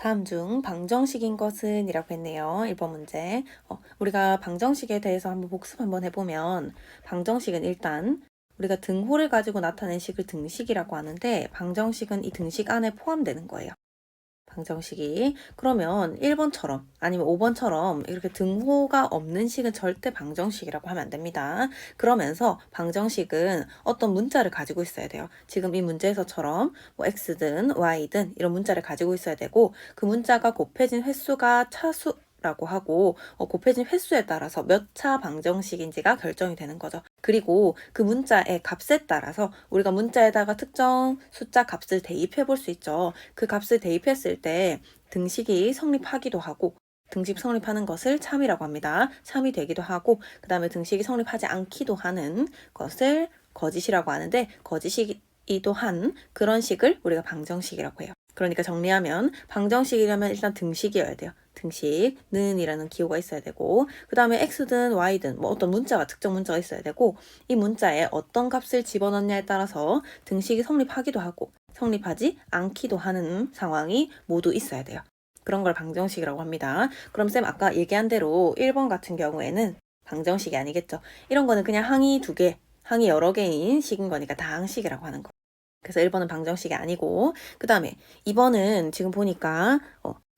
다음 중 방정식인 것은 이라고 했네요. 1번 문제. 우리가 방정식에 대해서 한번 복습 한번 해보면 방정식은 일단 우리가 등호를 가지고 나타낸 식을 등식이라고 하는데 방정식은 이 등식 안에 포함되는 거예요. 방정식이. 그러면 1번처럼 아니면 5번처럼 이렇게 등호가 없는 식은 절대 방정식이라고 하면 안 됩니다. 그러면서 방정식은 어떤 문자를 가지고 있어야 돼요. 지금 이 문제에서처럼 뭐 x든 y든 이런 문자를 가지고 있어야 되고 그 문자가 곱해진 횟수가 차수 라고 하고 곱해진 횟수에 따라서 몇 차 방정식인지가 결정이 되는 거죠. 그리고 그 문자의 값에 따라서 우리가 문자에다가 특정 숫자 값을 대입해 볼 수 있죠. 그 값을 대입했을 때 등식이 성립하기도 하고 등식 성립하는 것을 참이라고 합니다. 참이 되기도 하고 그 다음에 등식이 성립하지 않기도 하는 것을 거짓이라고 하는데 거짓이기도 한 그런 식을 우리가 방정식이라고 해요. 그러니까 정리하면 방정식이라면 일단 등식이어야 돼요. 등식는 이라는 기호가 있어야 되고 그 다음에 x든 y든 뭐 어떤 문자가 특정 문자가 있어야 되고 이 문자에 어떤 값을 집어넣냐에 따라서 등식이 성립하기도 하고 성립하지 않기도 하는 상황이 모두 있어야 돼요. 그런 걸 방정식이라고 합니다. 그럼 쌤 아까 얘기한 대로 1번 같은 경우에는 방정식이 아니겠죠. 이런 거는 그냥 항이 두 개, 항이 여러 개인 식인 거니까 다항식이라고 하는 거. 그래서 1번은 방정식이 아니고 그 다음에 2번은 지금 보니까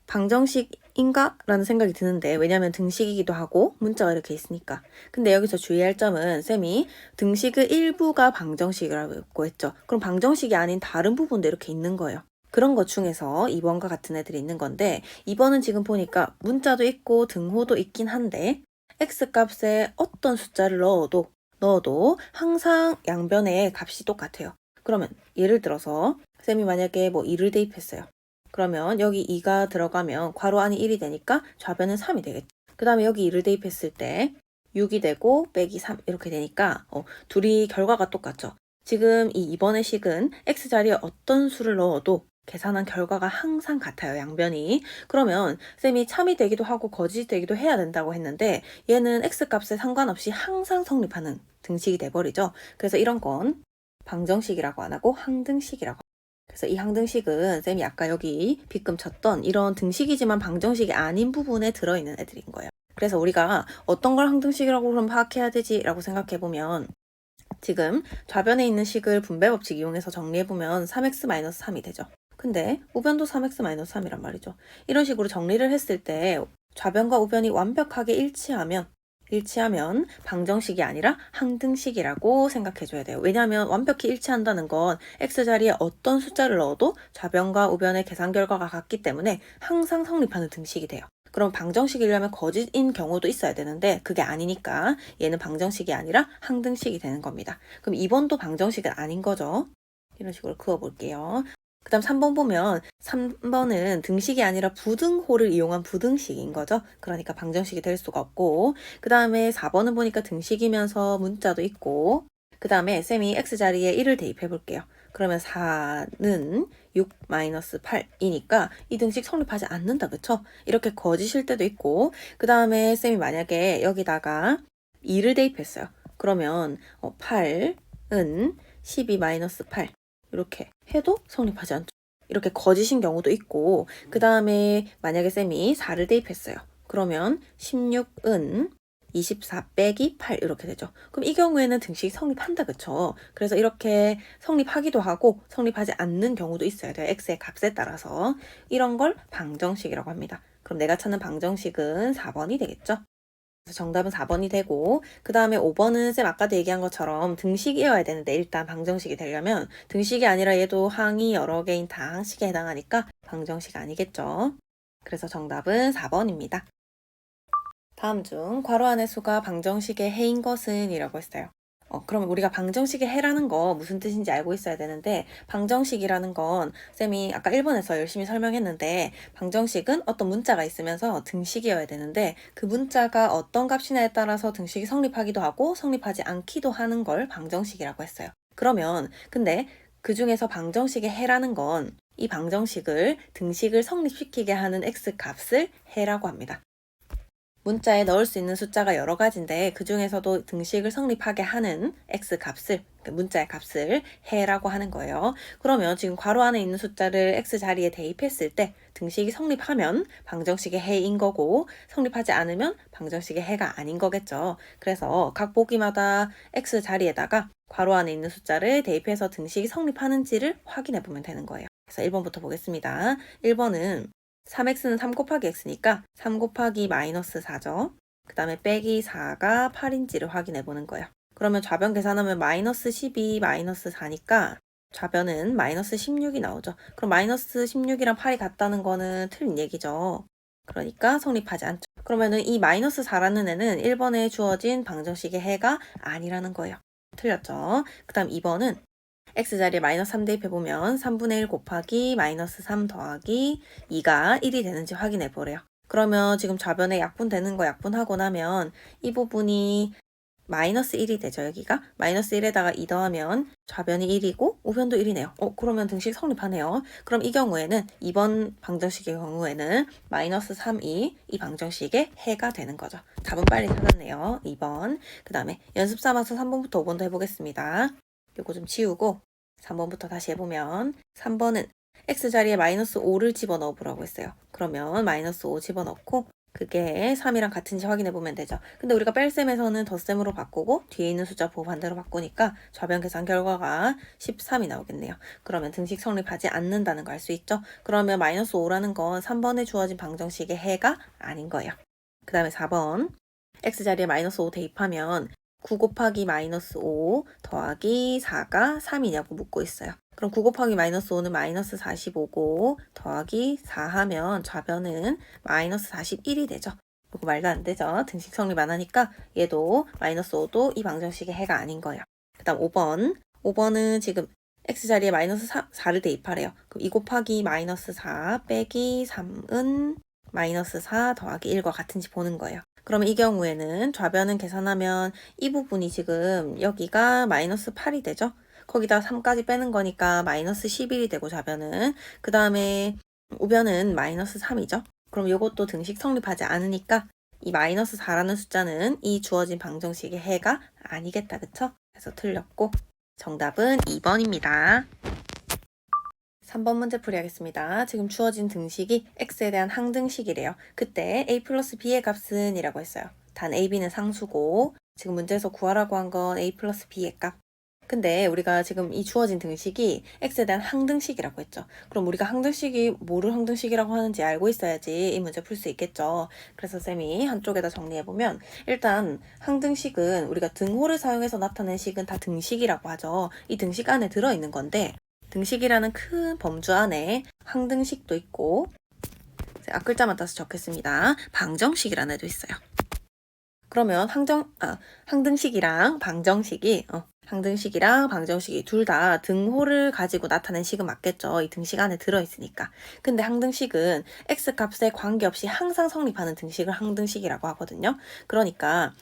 방정식인가? 라는 생각이 드는데 왜냐면 등식이기도 하고 문자가 이렇게 있으니까. 근데 여기서 주의할 점은 쌤이 등식의 일부가 방정식이라고 했죠. 그럼 방정식이 아닌 다른 부분도 이렇게 있는 거예요. 그런 것 중에서 2번과 같은 애들이 있는 건데 2번은 지금 보니까 문자도 있고 등호도 있긴 한데 x값에 어떤 숫자를 넣어도 항상 양변의 값이 똑같아요. 그러면 예를 들어서 쌤이 만약에 뭐 2를 대입했어요. 그러면 여기 2가 들어가면 괄호 안이 1이 되니까 좌변은 3이 되겠죠. 그 다음에 여기 2를 대입했을 때 6이 되고 빼기 3 이렇게 되니까 둘이 결과가 똑같죠. 지금 이 2번의 식은 x자리에 어떤 수를 넣어도 계산한 결과가 항상 같아요. 양변이. 그러면 쌤이 참이 되기도 하고 거짓이 되기도 해야 된다고 했는데 얘는 x값에 상관없이 항상 성립하는 등식이 돼버리죠. 그래서 이런 건 방정식이라고 안 하고 항등식이라고. 그래서 이 항등식은 쌤이 아까 여기 빗금 쳤던 이런 등식이지만 방정식이 아닌 부분에 들어있는 애들인 거예요. 그래서 우리가 어떤 걸 항등식이라고 그럼 파악해야 되지라고 생각해보면 지금 좌변에 있는 식을 분배법칙 이용해서 정리해보면 3x-3이 되죠. 근데 우변도 3x-3이란 말이죠. 이런 식으로 정리를 했을 때 좌변과 우변이 완벽하게 일치하면 방정식이 아니라 항등식이라고 생각해줘야 돼요. 왜냐하면 완벽히 일치한다는 건 x자리에 어떤 숫자를 넣어도 좌변과 우변의 계산 결과가 같기 때문에 항상 성립하는 등식이 돼요. 그럼 방정식이려면 거짓인 경우도 있어야 되는데 그게 아니니까 얘는 방정식이 아니라 항등식이 되는 겁니다. 그럼 2번도 방정식은 아닌 거죠. 이런 식으로 그어볼게요. 그 다음 3번 보면 3번은 등식이 아니라 부등호를 이용한 부등식인 거죠. 그러니까 방정식이 될 수가 없고 그 다음에 4번은 보니까 등식이면서 문자도 있고 그 다음에 쌤이 x자리에 1을 대입해 볼게요. 그러면 4는 6-8이니까 이 등식 성립하지 않는다. 그쵸? 이렇게 거짓일 때도 있고 그 다음에 쌤이 만약에 여기다가 2를 대입했어요. 그러면 8은 12-8 이렇게 해도 성립하지 않죠. 이렇게 거짓인 경우도 있고 그 다음에 만약에 쌤이 4를 대입했어요. 그러면 16은 24 빼기 8 이렇게 되죠. 그럼 이 경우에는 등식이 성립한다. 그쵸? 그래서 이렇게 성립하기도 하고 성립하지 않는 경우도 있어야 돼요. x의 값에 따라서. 이런 걸 방정식이라고 합니다. 그럼 내가 찾는 방정식은 4번이 되겠죠? 그래서 정답은 4번이 되고 그 다음에 5번은 쌤 아까도 얘기한 것처럼 등식이어야 되는데 일단 방정식이 되려면 등식이 아니라 얘도 항이 여러 개인 다항식에 해당하니까 방정식 아니겠죠. 그래서 정답은 4번입니다. 다음 중 괄호 안의 수가 방정식의 해인 것은 이라고 했어요. 그럼 우리가 방정식의 해라는 거 무슨 뜻인지 알고 있어야 되는데 방정식이라는 건 쌤이 아까 1번에서 열심히 설명했는데 방정식은 어떤 문자가 있으면서 등식이어야 되는데 그 문자가 어떤 값이냐에 따라서 등식이 성립하기도 하고 성립하지 않기도 하는 걸 방정식이라고 했어요. 그러면 근데 그 중에서 방정식의 해라는 건 이 방정식을 등식을 성립시키게 하는 x값을 해라고 합니다. 문자에 넣을 수 있는 숫자가 여러 가지인데 그 중에서도 등식을 성립하게 하는 x 값을, 그러니까 문자의 값을 해라고 하는 거예요. 그러면 지금 괄호 안에 있는 숫자를 x 자리에 대입했을 때 등식이 성립하면 방정식의 해인 거고, 성립하지 않으면 방정식의 해가 아닌 거겠죠. 그래서 각 보기마다 x 자리에다가 괄호 안에 있는 숫자를 대입해서 등식이 성립하는지를 확인해 보면 되는 거예요. 그래서 1번부터 보겠습니다. 1번은 3x는 3 곱하기 x니까 3 곱하기 마이너스 4죠. 그 다음에 빼기 4가 8인지를 확인해 보는 거예요. 그러면 좌변 계산하면 마이너스 12, 마이너스 4니까 좌변은 마이너스 16이 나오죠. 그럼 마이너스 16이랑 8이 같다는 거는 틀린 얘기죠. 그러니까 성립하지 않죠. 그러면은 이 마이너스 4라는 애는 1번에 주어진 방정식의 해가 아니라는 거예요. 틀렸죠. 그 다음 2번은 x자리에 마이너스 3 대입해보면 3분의 1 곱하기 마이너스 3 더하기 2가 1이 되는지 확인해 보래요. 그러면 지금 좌변에 약분되는 거 약분하고 나면 이 부분이 마이너스 1이 되죠, 여기가. 마이너스 1에다가 2 더하면 좌변이 1이고 우변도 1이네요. 그러면 등식 성립하네요. 그럼 이 경우에는 2번 방정식의 경우에는 마이너스 3이 이 방정식의 해가 되는 거죠. 답은 빨리 찾았네요. 2번. 그 다음에 연습 삼아서 3번부터 5번도 해보겠습니다. 요거 좀 지우고 3번부터 다시 해보면 3번은 x자리에 마이너스 5를 집어넣어 보라고 했어요. 그러면 마이너스 5 집어넣고 그게 3이랑 같은지 확인해 보면 되죠. 근데 우리가 뺄셈에서는 덧셈으로 바꾸고 뒤에 있는 숫자 보고 반대로 바꾸니까 좌변 계산 결과가 13이 나오겠네요. 그러면 등식 성립하지 않는다는 거 알 수 있죠? 그러면 마이너스 5라는 건 3번에 주어진 방정식의 해가 아닌 거예요. 그 다음에 4번 x자리에 마이너스 5 대입하면 9 곱하기 마이너스 5 더하기 4가 3이냐고 묻고 있어요. 그럼 9 곱하기 마이너스 5는 마이너스 45고 더하기 4 하면 좌변은 마이너스 41이 되죠. 이거 말도 안 되죠. 등식 성립 안 하니까 얘도 마이너스 5도 이 방정식의 해가 아닌 거예요. 그 다음 5번. 5번은 지금 x자리에 마이너스 4를 대입하래요. 그럼 2 곱하기 마이너스 4 빼기 3은 마이너스 4 더하기 1과 같은지 보는 거예요. 그러면 이 경우에는 좌변은 계산하면 이 부분이 지금 여기가 마이너스 8이 되죠. 거기다 3까지 빼는 거니까 마이너스 11이 되고 좌변은. 그 다음에 우변은 마이너스 3이죠. 그럼 이것도 등식 성립하지 않으니까 이 마이너스 4라는 숫자는 이 주어진 방정식의 해가 아니겠다. 그쵸? 그래서 틀렸고 정답은 2번입니다. 3번 문제 풀이하겠습니다. 지금 주어진 등식이 x에 대한 항등식이래요. 그때 a 플러스 b의 값은 이라고 했어요. 단 a, b는 상수고 지금 문제에서 구하라고 한 건 a 플러스 b의 값. 근데 우리가 지금 이 주어진 등식이 x에 대한 항등식이라고 했죠. 그럼 우리가 항등식이 뭐를 항등식이라고 하는지 알고 있어야지 이 문제 풀 수 있겠죠. 그래서 쌤이 한쪽에다 정리해보면 일단 항등식은 우리가 등호를 사용해서 나타낸 식은 다 등식이라고 하죠. 이 등식 안에 들어있는 건데 등식이라는 큰 범주 안에 항등식도 있고 앞글자만 따서 적겠습니다. 방정식이라는 애도 있어요. 그러면 항등식이랑 방정식이 항등식이랑 방정식이 둘 다 등호를 가지고 나타낸 식은 맞겠죠. 이 등식 안에 들어있으니까. 근데 항등식은 x값에 관계없이 항상 성립하는 등식을 항등식이라고 하거든요. 그러니까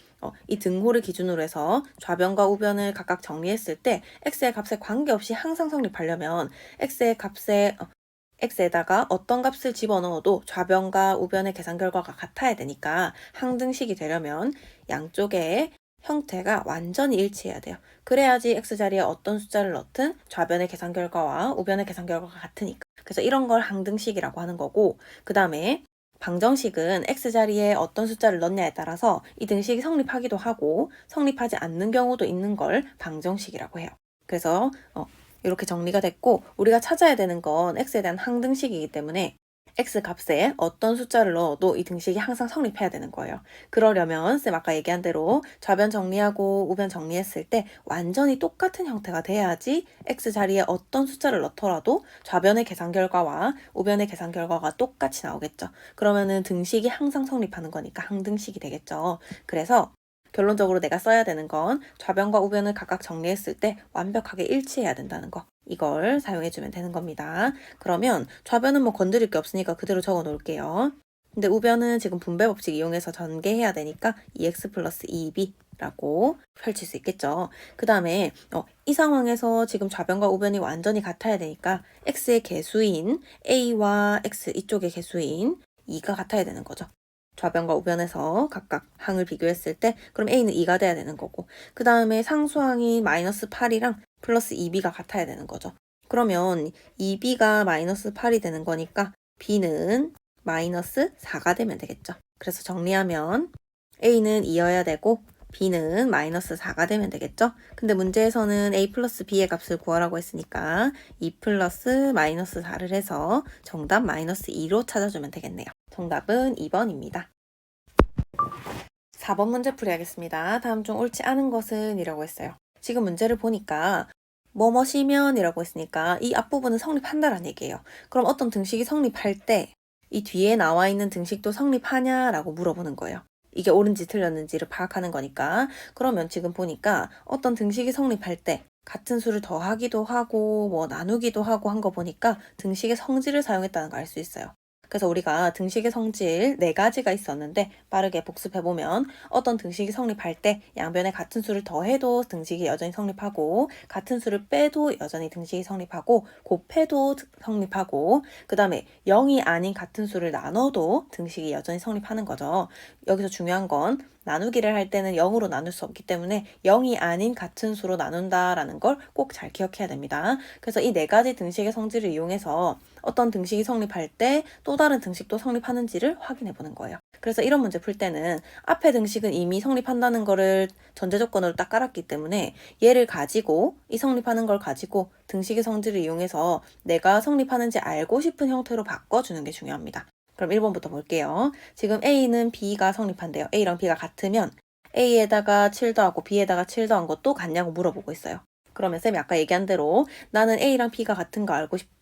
이 등호를 기준으로 해서 좌변과 우변을 각각 정리했을 때 x의 값에 관계없이 항상 성립하려면 x에다가 어떤 값을 집어넣어도 좌변과 우변의 계산 결과가 같아야 되니까 항등식이 되려면 양쪽의 형태가 완전히 일치해야 돼요. 그래야지 x자리에 어떤 숫자를 넣든 좌변의 계산 결과와 우변의 계산 결과가 같으니까. 그래서 이런 걸 항등식이라고 하는 거고, 그 다음에 방정식은 x자리에 어떤 숫자를 넣냐에 따라서 이 등식이 성립하기도 하고 성립하지 않는 경우도 있는 걸 방정식이라고 해요. 그래서 이렇게 정리가 됐고 우리가 찾아야 되는 건 x에 대한 항등식이기 때문에 x 값에 어떤 숫자를 넣어도 이 등식이 항상 성립해야 되는 거예요. 그러려면 쌤 아까 얘기한 대로 좌변 정리하고 우변 정리했을 때 완전히 똑같은 형태가 돼야지 x 자리에 어떤 숫자를 넣더라도 좌변의 계산 결과와 우변의 계산 결과가 똑같이 나오겠죠. 그러면은 등식이 항상 성립하는 거니까 항등식이 되겠죠. 그래서 결론적으로 내가 써야 되는 건 좌변과 우변을 각각 정리했을 때 완벽하게 일치해야 된다는 거. 이걸 사용해주면 되는 겁니다. 그러면 좌변은 뭐 건드릴 게 없으니까 그대로 적어 놓을게요. 근데 우변은 지금 분배 법칙 이용해서 전개해야 되니까 2x 플러스 2b라고 펼칠 수 있겠죠. 그 다음에 이 상황에서 지금 좌변과 우변이 완전히 같아야 되니까 x의 개수인 a와 x 이쪽의 개수인 2가 같아야 되는 거죠. 좌변과 우변에서 각각 항을 비교했을 때 그럼 A는 2가 돼야 되는 거고 그 다음에 상수항이 마이너스 8이랑 플러스 2B가 같아야 되는 거죠. 그러면 2B가 마이너스 8이 되는 거니까 B는 마이너스 4가 되면 되겠죠. 그래서 정리하면 A는 2여야 되고 B는 마이너스 4가 되면 되겠죠. 근데 문제에서는 A 플러스 B의 값을 구하라고 했으니까 2 플러스 마이너스 4를 해서 정답 마이너스 2로 찾아주면 되겠네요. 정답은 2번입니다. 4번 문제 풀이하겠습니다. 다음 중 옳지 않은 것은 이라고 했어요. 지금 문제를 보니까 뭐뭐시면 이라고 했으니까 이 앞부분은 성립한다라는 얘기예요. 그럼 어떤 등식이 성립할 때 이 뒤에 나와 있는 등식도 성립하냐라고 물어보는 거예요. 이게 옳은지 틀렸는지를 파악하는 거니까. 그러면 지금 보니까 어떤 등식이 성립할 때 같은 수를 더하기도 하고 뭐 나누기도 하고 한 거 보니까 등식의 성질을 사용했다는 걸 알 수 있어요. 그래서 우리가 등식의 성질 4가지가 있었는데 빠르게 복습해보면 어떤 등식이 성립할 때 양변에 같은 수를 더해도 등식이 여전히 성립하고 같은 수를 빼도 여전히 등식이 성립하고 곱해도 성립하고 그 다음에 0이 아닌 같은 수를 나눠도 등식이 여전히 성립하는 거죠. 여기서 중요한 건 나누기를 할 때는 0으로 나눌 수 없기 때문에 0이 아닌 같은 수로 나눈다라는 걸 꼭 잘 기억해야 됩니다. 그래서 이 4가지 등식의 성질을 이용해서 어떤 등식이 성립할 때 또 다른 등식도 성립하는지를 확인해 보는 거예요. 그래서 이런 문제 풀 때는 앞에 등식은 이미 성립한다는 거를 전제 조건으로 딱 깔았기 때문에 얘를 가지고 이 성립하는 걸 가지고 등식의 성질을 이용해서 내가 성립하는지 알고 싶은 형태로 바꿔주는 게 중요합니다. 그럼 1번부터 볼게요. 지금 A는 B가 성립한대요. A랑 B가 같으면 A에다가 7 더하고 B에다가 7 더한 것도 같냐고 물어보고 있어요. 그러면 쌤이 아까 얘기한 대로 나는 A랑 B가 같은 거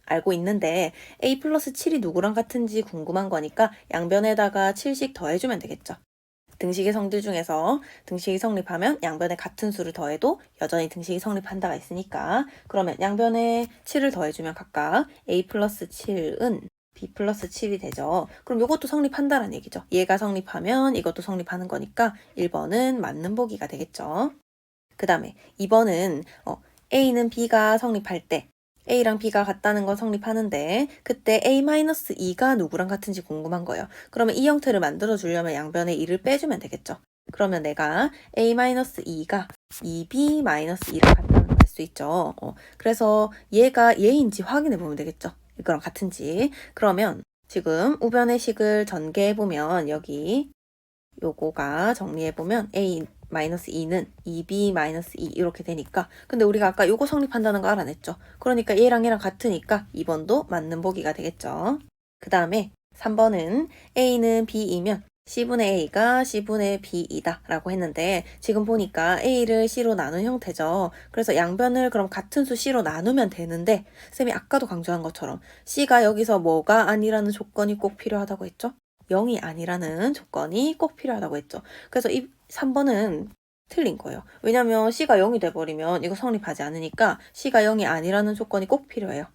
알고 있는데 A 플러스 7이 누구랑 같은지 궁금한 거니까 양변에다가 7씩 더해주면 되겠죠. 등식의 성질 중에서 등식이 성립하면 양변에 같은 수를 더해도 여전히 등식이 성립한다가 있으니까 그러면 양변에 7을 더해주면 각각 A 플러스 7은 B 플러스 7이 되죠. 그럼 이것도 성립한다는 얘기죠. 얘가 성립하면 이것도 성립하는 거니까 1번은 맞는 보기가 되겠죠. 그 다음에 2번은 A는 B가 성립할 때 A랑 B가 같다는 건 성립하는데 그때 A-2가 누구랑 같은지 궁금한 거예요. 그러면 이 형태를 만들어 주려면 양변에 2를 빼주면 되겠죠. 그러면 내가 A-2가 2B-2랑 같다는 걸 알 수 있죠. 그래서 얘가 얘인지 확인해 보면 되겠죠. 이거랑 같은지. 그러면 지금 우변의 식을 전개해보면 여기 요거가 정리해보면 A-2는 2B-2 이렇게 되니까 근데 우리가 아까 요거 성립한다는 거 알아냈죠. 그러니까 얘랑 얘랑 같으니까 2번도 맞는 보기가 되겠죠. 그 다음에 3번은 A는 B이면 C분의 A가 C분의 B이다 라고 했는데 지금 보니까 A를 C로 나눈 형태죠. 그래서 양변을 그럼 같은 수 C로 나누면 되는데 쌤이 아까도 강조한 것처럼 C가 여기서 뭐가 아니라는 조건이 꼭 필요하다고 했죠. 0이 아니라는 조건이 꼭 필요하다고 했죠. 그래서 이 3번은 틀린 거예요. 왜냐면 C가 0이 돼버리면 이거 성립하지 않으니까 C가 0이 아니라는 조건이 꼭 필요해요.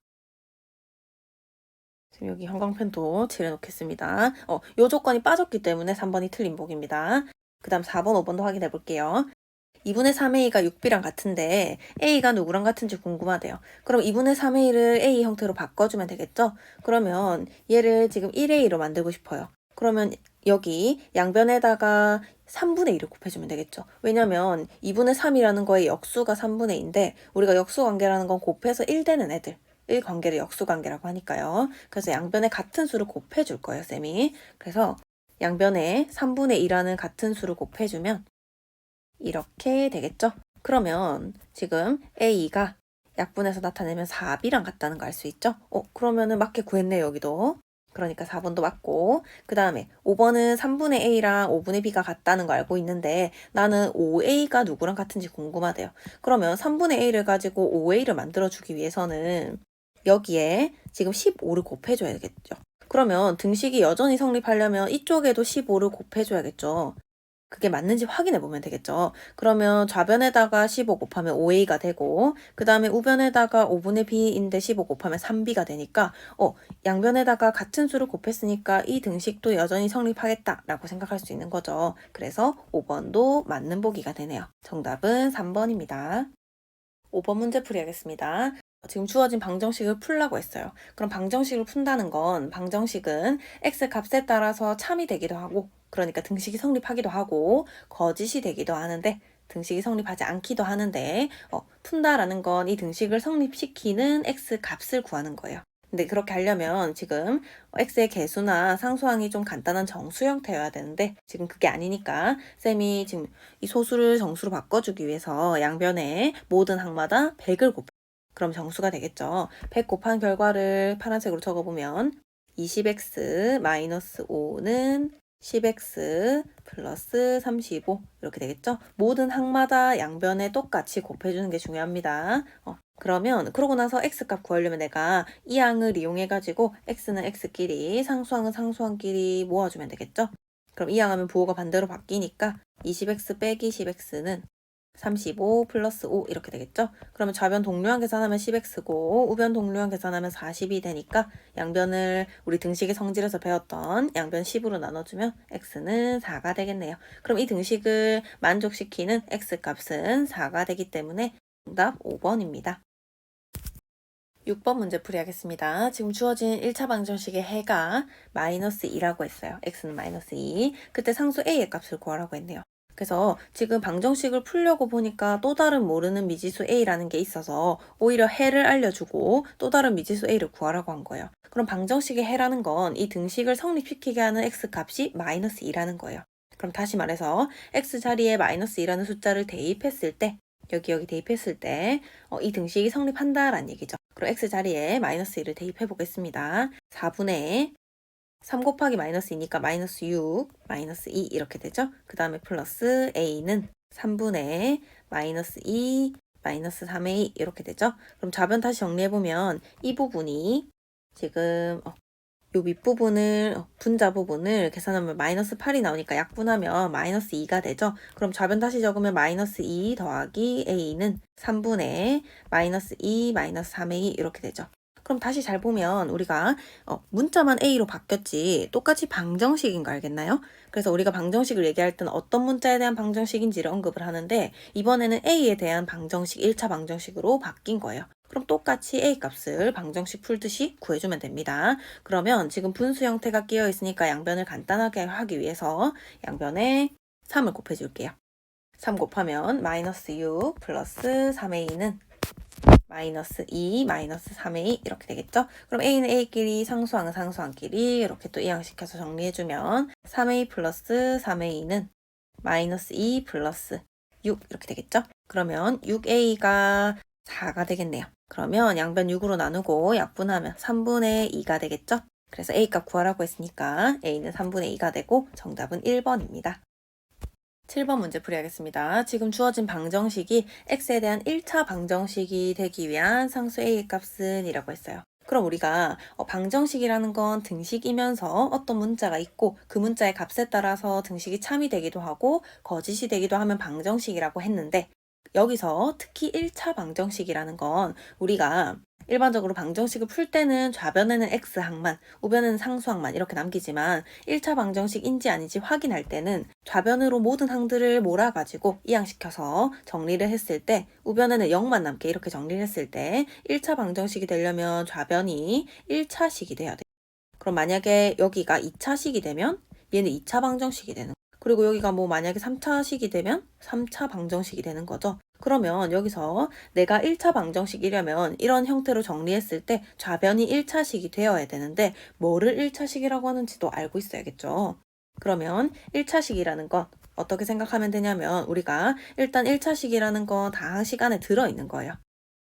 지금 여기 형광펜도 칠해놓겠습니다. 요 조건이 빠졌기 때문에 3번이 틀린 보기입니다. 그 다음 4번, 5번도 확인해 볼게요. 2분의 3a가 6b랑 같은데 a가 누구랑 같은지 궁금하대요. 그럼 2분의 3a를 a 형태로 바꿔주면 되겠죠? 그러면 얘를 지금 1a로 만들고 싶어요. 그러면 여기 양변에다가 3분의 1을 곱해주면 되겠죠. 왜냐면 2분의 3이라는 거의 역수가 3분의 2인데 우리가 역수 관계라는 건 곱해서 1 되는 애들. 1 관계를 역수 관계라고 하니까요. 그래서 양변에 같은 수를 곱해줄 거예요, 쌤이. 그래서 양변에 3분의 2라는 같은 수를 곱해주면 이렇게 되겠죠? 그러면 지금 A가 약분해서 나타내면 4B랑 같다는 거 알 수 있죠? 그러면은 맞게 구했네요, 여기도. 그러니까 4번도 맞고 그 다음에 5번은 3분의 A랑 5분의 B가 같다는 거 알고 있는데 나는 5A가 누구랑 같은지 궁금하대요. 그러면 3분의 A를 가지고 5A를 만들어주기 위해서는 여기에 지금 15를 곱해줘야겠죠. 그러면 등식이 여전히 성립하려면 이쪽에도 15를 곱해줘야겠죠. 그게 맞는지 확인해 보면 되겠죠. 그러면 좌변에다가 15 곱하면 5a가 되고 그 다음에 우변에다가 5분의 b인데 15 곱하면 3b가 되니까 양변에다가 같은 수를 곱했으니까 이 등식도 여전히 성립하겠다라고 생각할 수 있는 거죠. 그래서 5번도 맞는 보기가 되네요. 정답은 3번입니다. 5번 문제 풀이하겠습니다. 지금 주어진 방정식을 풀라고 했어요. 그럼 방정식을 푼다는 건 방정식은 x 값에 따라서 참이 되기도 하고 그러니까 등식이 성립하기도 하고 거짓이 되기도 하는데 등식이 성립하지 않기도 하는데 푼다라는 건 이 등식을 성립시키는 x 값을 구하는 거예요. 근데 그렇게 하려면 지금 x의 개수나 상수항이 좀 간단한 정수 형태여야 되는데 지금 그게 아니니까 쌤이 지금 이 소수를 정수로 바꿔주기 위해서 양변에 모든 항마다 100을 곱해. 그럼 정수가 되겠죠. 100 곱한 결과를 파란색으로 적어보면 20x 마이너스 5는 10x 플러스 35 이렇게 되겠죠. 모든 항마다 양변에 똑같이 곱해주는 게 중요합니다. 그러면 그러고 나서 x값 구하려면 내가 이 항을 이용해가지고 x는 x끼리 상수항은 상수항끼리 모아주면 되겠죠. 그럼 이 항하면 부호가 반대로 바뀌니까 20x 빼기 10x는 35 플러스 5 이렇게 되겠죠. 그러면 좌변 동류항 계산하면 10x고 우변 동류항 계산하면 40이 되니까 양변을 우리 등식의 성질에서 배웠던 양변 10으로 나눠주면 x는 4가 되겠네요. 그럼 이 등식을 만족시키는 x값은 4가 되기 때문에 정답 5번입니다. 6번 문제 풀이하겠습니다. 지금 주어진 1차 방정식의 해가 마이너스 2라고 했어요. x는 마이너스 2. 그때 상수 a의 값을 구하라고 했네요. 그래서 지금 방정식을 풀려고 보니까 또 다른 모르는 미지수 a라는 게 있어서 오히려 해를 알려주고 또 다른 미지수 a를 구하라고 한 거예요. 그럼 방정식의 해라는 건 이 등식을 성립시키게 하는 x값이 마이너스 2라는 거예요. 그럼 다시 말해서 x 자리에 마이너스 2라는 숫자를 대입했을 때 여기 대입했을 때 이 등식이 성립한다라는 얘기죠. 그럼 x 자리에 마이너스 1을 대입해 보겠습니다. 4분의 3 곱하기 마이너스 2니까 마이너스 6, 마이너스 2 이렇게 되죠. 그 다음에 플러스 a는 3분의 마이너스 2, 마이너스 3a 이렇게 되죠. 그럼 좌변 다시 정리해보면 이 부분이 지금 요 밑부분을 분자 부분을 계산하면 마이너스 8이 나오니까 약분하면 마이너스 2가 되죠. 그럼 좌변 다시 적으면 마이너스 2 더하기 a는 3분의 마이너스 2 마이너스 3a 이렇게 되죠. 그럼 다시 잘 보면 우리가 문자만 a로 바뀌었지 똑같이 방정식인 거 알겠나요? 그래서 우리가 방정식을 얘기할 때는 어떤 문자에 대한 방정식인지를 언급을 하는데 이번에는 a에 대한 방정식 1차 방정식으로 바뀐 거예요. 그럼 똑같이 a 값을 방정식 풀듯이 구해주면 됩니다. 그러면 지금 분수 형태가 끼어 있으니까 양변을 간단하게 하기 위해서 양변에 3을 곱해줄게요. 3 곱하면 마이너스 6 플러스 3a는 마이너스 2 마이너스 3a 이렇게 되겠죠? 그럼 a는 a끼리 상수항은 상수항끼리 이렇게 또 이항시켜서 정리해주면 3a 플러스 3a는 마이너스 2 플러스 6 이렇게 되겠죠? 그러면 6a가 4가 되겠네요. 그러면 양변 6으로 나누고 약분하면 3분의 2가 되겠죠? 그래서 a값 구하라고 했으니까 a는 3분의 2가 되고 정답은 1번입니다. 7번 문제 풀이하겠습니다. 지금 주어진 방정식이 x에 대한 1차 방정식이 되기 위한 상수 a의 값은 이라고 했어요. 그럼 우리가 방정식이라는 건 등식이면서 어떤 문자가 있고 그 문자의 값에 따라서 등식이 참이 되기도 하고 거짓이 되기도 하면 방정식이라고 했는데 여기서 특히 1차 방정식이라는 건 우리가 일반적으로 방정식을 풀 때는 좌변에는 x항만, 우변에는 상수항만 이렇게 남기지만 1차 방정식인지 아닌지 확인할 때는 좌변으로 모든 항들을 몰아가지고 이항시켜서 정리를 했을 때 우변에는 0만 남게 이렇게 정리를 했을 때 1차 방정식이 되려면 좌변이 1차식이 돼야 돼요. 그럼 만약에 여기가 2차식이 되면 얘는 2차 방정식이 되는 거예요. 그리고 여기가 뭐 만약에 3차식이 되면 3차 방정식이 되는 거죠. 그러면 여기서 내가 1차 방정식이려면 이런 형태로 정리했을 때 좌변이 1차식이 되어야 되는데 뭐를 1차식이라고 하는지도 알고 있어야겠죠. 그러면 1차식이라는 건 어떻게 생각하면 되냐면 우리가 일단 1차식이라는 건 다항식 안에 들어있는 거예요.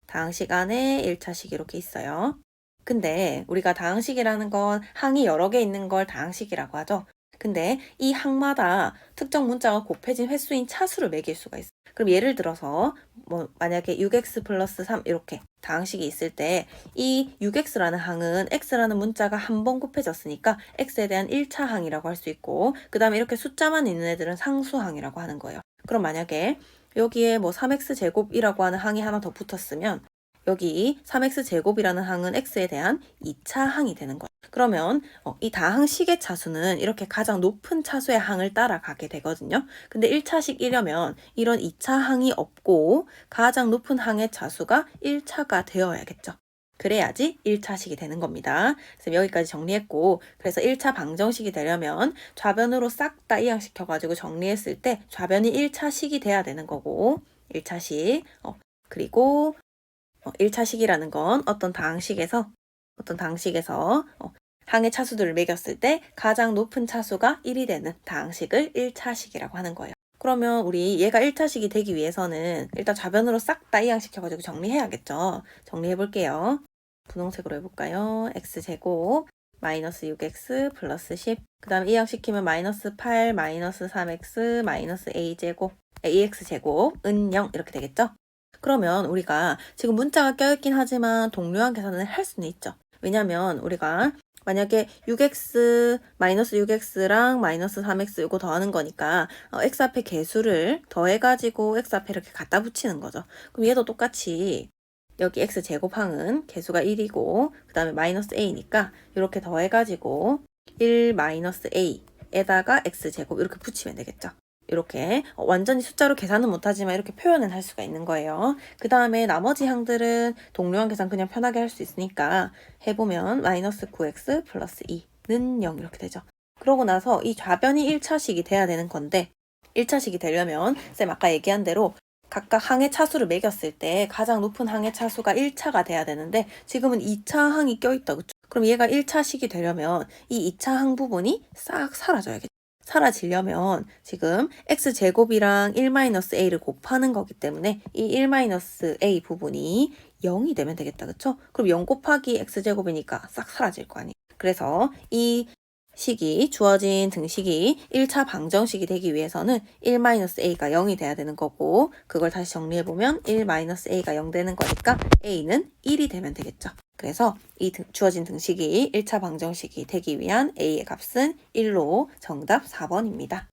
다항식 안에 1차식 이렇게 있어요. 근데 우리가 다항식이라는 건 항이 여러 개 있는 걸 다항식이라고 하죠. 근데 이 항마다 특정 문자가 곱해진 횟수인 차수를 매길 수가 있어요. 그럼 예를 들어서 뭐 만약에 6x 플러스 3 이렇게 다항식이 있을 때 이 6x라는 항은 x라는 문자가 한 번 곱해졌으니까 x에 대한 1차 항이라고 할 수 있고 그 다음에 이렇게 숫자만 있는 애들은 상수항이라고 하는 거예요. 그럼 만약에 여기에 뭐 3x 제곱이라고 하는 항이 하나 더 붙었으면 여기 3x 제곱이라는 항은 x에 대한 2차 항이 되는 거예요. 그러면 이 다항식의 차수는 이렇게 가장 높은 차수의 항을 따라가게 되거든요. 근데 1차식이려면 이런 2차 항이 없고 가장 높은 항의 차수가 1차가 되어야겠죠. 그래야지 1차식이 되는 겁니다. 그래서 여기까지 정리했고, 그래서 1차 방정식이 되려면 좌변으로 싹 다 이항시켜가지고 정리했을 때 좌변이 1차식이 돼야 되는 거고, 1차식. 그리고 1차식이라는 건 어떤 당식에서 항의 차수들을 매겼을 때 가장 높은 차수가 1이 되는 당식을 1차식이라고 하는 거예요. 그러면 우리 얘가 1차식이 되기 위해서는 일단 좌변으로 싹 다 이항시켜가지고 정리해야겠죠. 정리해 볼게요. 분홍색으로 해볼까요? x제곱 마이너스 6x 플러스 10. 그 다음에 이항시키면 마이너스 8 마이너스 3x 마이너스 ax제곱 은 0 이렇게 되겠죠? 그러면 우리가 지금 문자가 껴있긴 하지만 동료한 계산을 할 수는 있죠. 왜냐면 우리가 만약에 6x, 마이너스 6x랑 마이너스 3x 이거 더하는 거니까 x 앞에 개수를 더해가지고 x 앞에 이렇게 갖다 붙이는 거죠. 그럼 얘도 똑같이 여기 x 제곱항은 개수가 1이고 그 다음에 마이너스 a니까 이렇게 더해가지고 1 마이너스 a에다가 x 제곱 이렇게 붙이면 되겠죠. 이렇게 완전히 숫자로 계산은 못하지만 이렇게 표현은 할 수가 있는 거예요. 그 다음에 나머지 항들은 동료한 계산 그냥 편하게 할 수 있으니까 해보면 마이너스 9x 플러스 2는 0 이렇게 되죠. 그러고 나서 이 좌변이 1차식이 돼야 되는 건데 1차식이 되려면 쌤 아까 얘기한 대로 각각 항의 차수를 매겼을 때 가장 높은 항의 차수가 1차가 돼야 되는데 지금은 2차 항이 껴있다. 그쵸? 그럼 얘가 1차식이 되려면 이 2차 항 부분이 싹 사라져야겠죠. 사라지려면 지금 x제곱이랑 1-a를 곱하는 거기 때문에 이 1-a 부분이 0이 되면 되겠다. 그쵸? 그럼 0 곱하기 x제곱이니까 싹 사라질 거 아니에요. 그래서 이 식이 주어진 등식이 1차 방정식이 되기 위해서는 1-a가 0이 돼야 되는 거고 그걸 다시 정리해보면 1-a가 0 되는 거니까 a는 1이 되면 되겠죠. 그래서 이 주어진 등식이 1차 방정식이 되기 위한 a의 값은 1로 정답 4번입니다.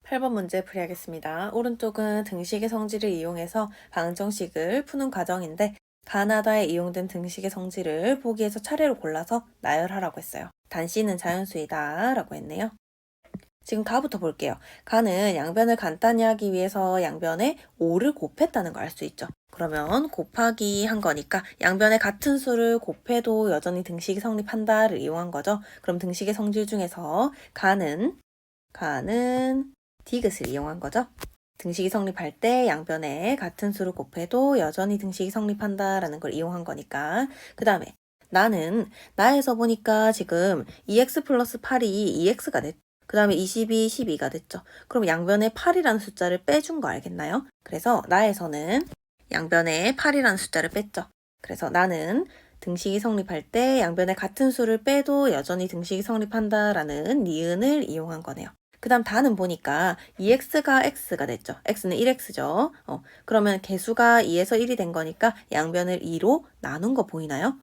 8번 문제 풀이하겠습니다. 오른쪽은 등식의 성질을 이용해서 방정식을 푸는 과정인데 가나다에 이용된 등식의 성질을 보기에서 차례로 골라서 나열하라고 했어요. 단씨는 자연수이다 라고 했네요. 지금 가부터 볼게요. 가는 양변을 간단히 하기 위해서 양변에 5를 곱했다는 걸 알 수 있죠. 그러면 곱하기 한 거니까 양변에 같은 수를 곱해도 여전히 등식이 성립한다를 이용한 거죠. 그럼 등식의 성질 중에서 가는 디귿을 이용한 거죠. 등식이 성립할 때 양변에 같은 수를 곱해도 여전히 등식이 성립한다라는 걸 이용한 거니까. 그 다음에 나에서 보니까 지금 2x 플러스 8이 2x가 됐죠. 그 다음에 22, 12가 됐죠. 그럼 양변에 8이라는 숫자를 빼준 거 알겠나요? 그래서 나에서는 양변에 8이라는 숫자를 뺐죠. 그래서 나는 등식이 성립할 때 양변에 같은 수를 빼도 여전히 등식이 성립한다라는 니은을 이용한 거네요. 그 다음 다는 보니까 2x가 x가 됐죠. x는 1x죠. 그러면 개수가 2에서 1이 된 거니까 양변을 2로 나눈 거 보이나요?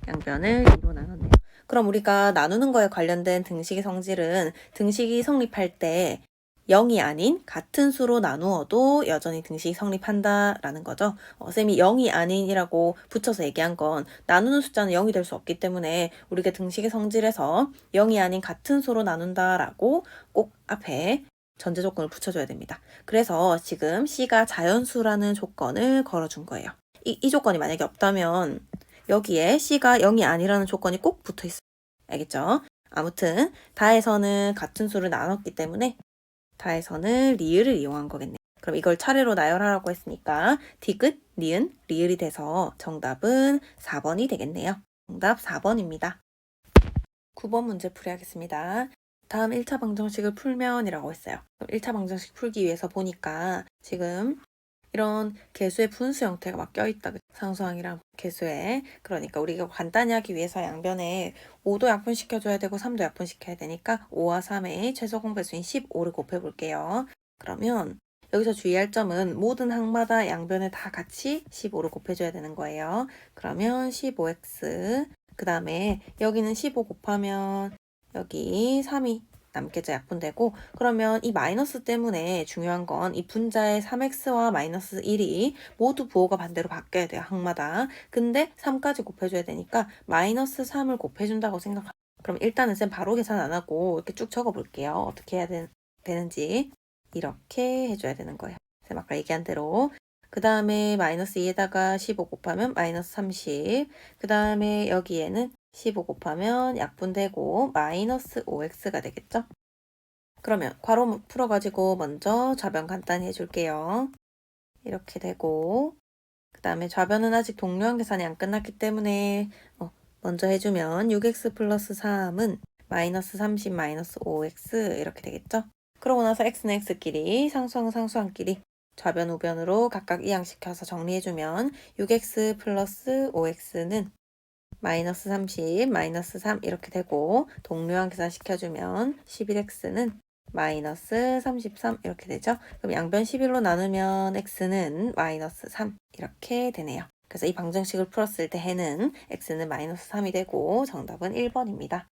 양변을 2로 나눴네요. 그럼 우리가 나누는 거에 관련된 등식의 성질은 등식이 성립할 때 0이 아닌 같은 수로 나누어도 여전히 등식이 성립한다라는 거죠. 쌤이 0이 아닌이라고 붙여서 얘기한 건 나누는 숫자는 0이 될 수 없기 때문에 우리가 등식의 성질에서 0이 아닌 같은 수로 나눈다라고 꼭 앞에 전제 조건을 붙여줘야 됩니다. 그래서 지금 C가 자연수라는 조건을 걸어준 거예요. 이 조건이 만약에 없다면 여기에 C가 0이 아니라는 조건이 꼭 붙어 있어요. 알겠죠? 아무튼 다에서는 같은 수를 나눴기 때문에 다에서는 리을을 이용한 거겠네요. 그럼 이걸 차례로 나열하라고 했으니까 디귿, 니은, 리을이 돼서 정답은 4번이 되겠네요. 정답 4번입니다. 9번 문제 풀이하겠습니다. 다음 1차 방정식을 풀면 이라고 했어요. 그럼 1차 방정식 풀기 위해서 보니까 지금 이런 개수의 분수 형태가 막 껴있다. 상수항이랑 개수에. 그러니까 우리가 간단히 하기 위해서 양변에 5도 약분시켜줘야 되고 3도 약분시켜야 되니까 5와 3의 최소 공배수인 15를 곱해볼게요. 그러면 여기서 주의할 점은 모든 항마다 양변에 다 같이 15를 곱해줘야 되는 거예요. 그러면 15x 그 다음에 여기는 15 곱하면 여기 3이 남겠죠. 약분되고 그러면 이 마이너스 때문에 중요한 건 이 분자의 3x와 마이너스 1이 모두 부호가 반대로 바뀌어야 돼요. 항마다. 근데 3까지 곱해줘야 되니까 마이너스 3을 곱해준다고 생각합니다. 그럼 일단은 쌤 바로 계산 안 하고 이렇게 쭉 적어볼게요. 어떻게 해야 되는지 이렇게 해줘야 되는 거예요. 쌤 아까 얘기한 대로 그 다음에 마이너스 2에다가 15 곱하면 마이너스 30. 그 다음에 여기에는 15 곱하면 약분되고 마이너스 5x가 되겠죠? 그러면 괄호 풀어가지고 먼저 좌변 간단히 해줄게요. 이렇게 되고 그 다음에 좌변은 아직 동료한 계산이 안 끝났기 때문에 먼저 해주면 6x 플러스 3은 마이너스 30 마이너스 5x 이렇게 되겠죠? 그러고 나서 x는 x끼리 상수항은 상수항끼리 좌변 우변으로 각각 이항시켜서 정리해주면 6x 플러스 5x는 마이너스 30 마이너스 3 이렇게 되고 동료항 계산시켜주면 11x는 마이너스 33 이렇게 되죠. 그럼 양변 11로 나누면 x는 마이너스 3 이렇게 되네요. 그래서 이 방정식을 풀었을 때 해는 x는 마이너스 3이 되고 정답은 1번입니다.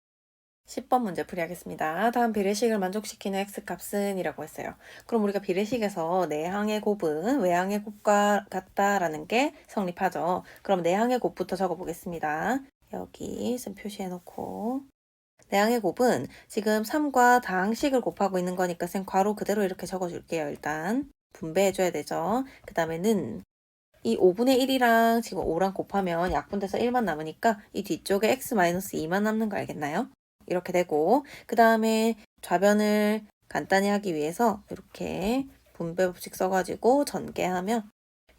10번 문제 풀이하겠습니다. 다음 비례식을 만족시키는 x값은 이라고 했어요. 그럼 우리가 비례식에서 내항의 곱은 외항의 곱과 같다라는 게 성립하죠. 그럼 내항의 곱부터 적어보겠습니다. 여기 좀 표시해놓고 내항의 곱은 지금 3과 다항식을 곱하고 있는 거니까 쌤 괄호 그대로 이렇게 적어줄게요. 일단 분배해줘야 되죠. 그 다음에는 이 5분의 1이랑 지금 5랑 곱하면 약분돼서 1만 남으니까 이 뒤쪽에 x-2만 남는 거 알겠나요? 이렇게 되고 그 다음에 좌변을 간단히 하기 위해서 이렇게 분배 법칙 써가지고 전개하면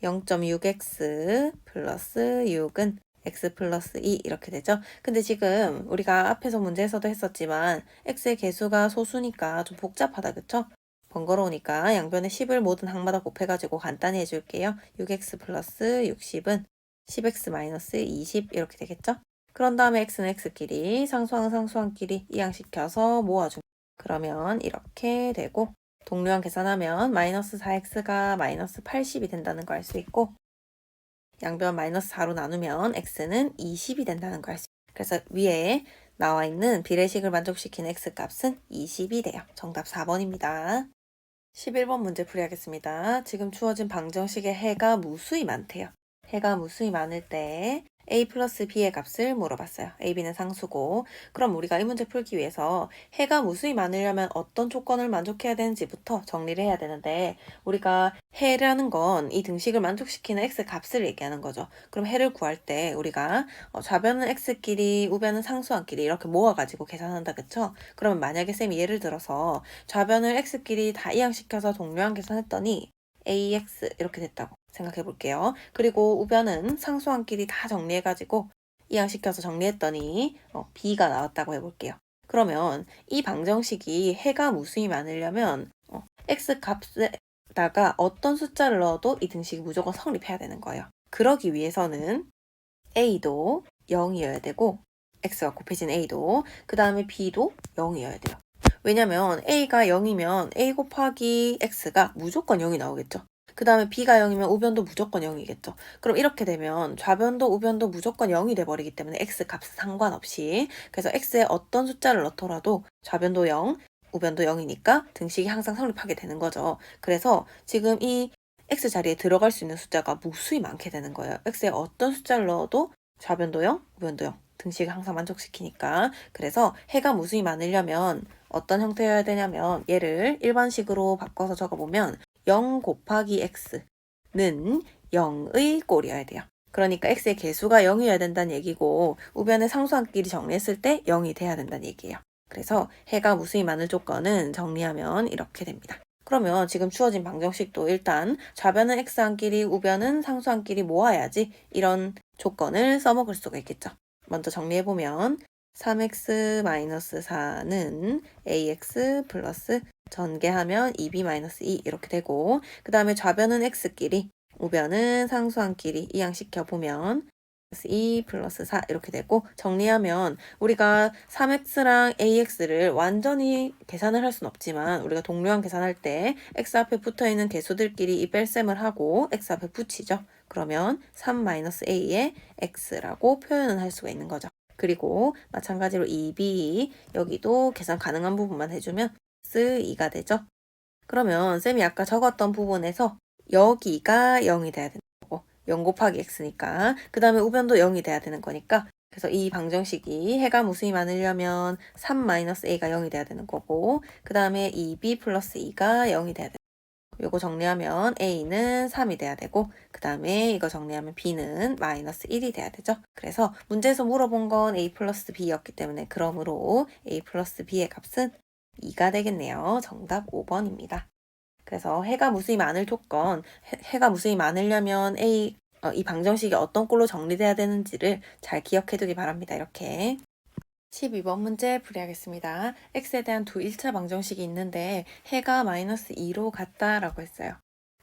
0.6x 플러스 6은 x 플러스 2 이렇게 되죠. 근데 지금 우리가 앞에서 문제에서도 했었지만 x의 개수가 소수니까 좀 복잡하다 그쵸? 번거로우니까 양변에 10을 모든 항마다 곱해가지고 간단히 해줄게요. 6x 플러스 60은 10x 마이너스 20 이렇게 되겠죠? 그런 다음에 x는 x끼리 상수항은 상수항끼리 이항시켜서 모아줍니다. 그러면 이렇게 되고 동료항 계산하면 마이너스 4x가 마이너스 80이 된다는 걸 알 수 있고 양변 마이너스 4로 나누면 x는 20이 된다는 걸 알 수 있어요. 그래서 위에 나와 있는 비례식을 만족시키는 x값은 20이 돼요. 정답 4번입니다. 11번 문제 풀이하겠습니다. 지금 주어진 방정식의 해가 무수히 많대요. 해가 무수히 많을 때 a 플러스 b의 값을 물어봤어요. a, b는 상수고 그럼 우리가 이 문제 풀기 위해서 해가 무수히 많으려면 어떤 조건을 만족해야 되는지부터 정리를 해야 되는데 우리가 해라는 건 이 등식을 만족시키는 x 값을 얘기하는 거죠. 그럼 해를 구할 때 우리가 좌변은 x끼리 우변은 상수항끼리 이렇게 모아가지고 계산한다 그쵸? 그러면 만약에 쌤이 예를 들어서 좌변을 x끼리 다 이항시켜서 동료항 계산했더니 ax 이렇게 됐다고 생각해 볼게요. 그리고 우변은 상수항끼리 다 정리해가지고 이항시켜서 정리했더니 b가 나왔다고 해볼게요. 그러면 이 방정식이 해가 무수히 많으려면 x 값에다가 어떤 숫자를 넣어도 이 등식이 무조건 성립해야 되는 거예요. 그러기 위해서는 a도 0이어야 되고 x가 곱해진 a도 그 다음에 b도 0이어야 돼요. 왜냐면 a가 0이면 a 곱하기 x가 무조건 0이 나오겠죠. 그 다음에 b가 0이면 우변도 무조건 0이겠죠. 그럼 이렇게 되면 좌변도 우변도 무조건 0이 돼버리기 때문에 x 값 상관없이 그래서 x에 어떤 숫자를 넣더라도 좌변도 0, 우변도 0이니까 등식이 항상 성립하게 되는 거죠. 그래서 지금 이 x 자리에 들어갈 수 있는 숫자가 무수히 많게 되는 거예요. x에 어떤 숫자를 넣어도 좌변도 0, 우변도 0. 등식을 항상 만족시키니까. 그래서 해가 무수히 많으려면 어떤 형태여야 되냐면 얘를 일반식으로 바꿔서 적어보면 0 곱하기 x는 0의 꼴이어야 돼요. 그러니까 x의 개수가 0이어야 된다는 얘기고 우변의 상수항끼리 정리했을 때 0이 돼야 된다는 얘기예요. 그래서 해가 무수히 많을 조건은 정리하면 이렇게 됩니다. 그러면 지금 주어진 방정식도 일단 좌변은 x항끼리 우변은 상수항끼리 모아야지 이런 조건을 써먹을 수가 있겠죠. 먼저 정리해보면 3x-4는 ax 플러스 전개하면 2b-2 이렇게 되고 그 다음에 좌변은 x끼리 우변은 상수항끼리 이항시켜보면 2 플러스 4 이렇게 되고 정리하면 우리가 3x랑 ax를 완전히 계산을 할 수는 없지만 우리가 동료항 계산할 때 x 앞에 붙어있는 개수들끼리 이 뺄셈을 하고 x 앞에 붙이죠. 그러면 3-a의 x라고 표현을 할 수가 있는 거죠. 그리고 마찬가지로 2b 여기도 계산 가능한 부분만 해주면 x2가 되죠. 그러면 쌤이 아까 적었던 부분에서 여기가 0이 돼야 된다. 0 곱하기 x니까 그 다음에 우변도 0이 돼야 되는 거니까 그래서 이 방정식이 해가 무수히 많으려면 3-a가 0이 돼야 되는 거고 그 다음에 2b 플러스 2가 0이 돼야 되는 거고 요거 정리하면 A는 3이 돼야 되고 그 다음에 이거 정리하면 B는 마이너스 1이 돼야 되죠. 그래서 문제에서 물어본 건 A 플러스 B였기 때문에 그러므로 A 플러스 B의 값은 2가 되겠네요. 정답 5번입니다. 그래서 해가 무수히 많을 조건, 해가 무수히 많으려면 이 방정식이 어떤 꼴로 정리돼야 되는지를 잘 기억해 두기 바랍니다. 이렇게. 12번 문제 풀이하겠습니다. x에 대한 두 1차 방정식이 있는데 해가 마이너스 2로 같다라고 했어요.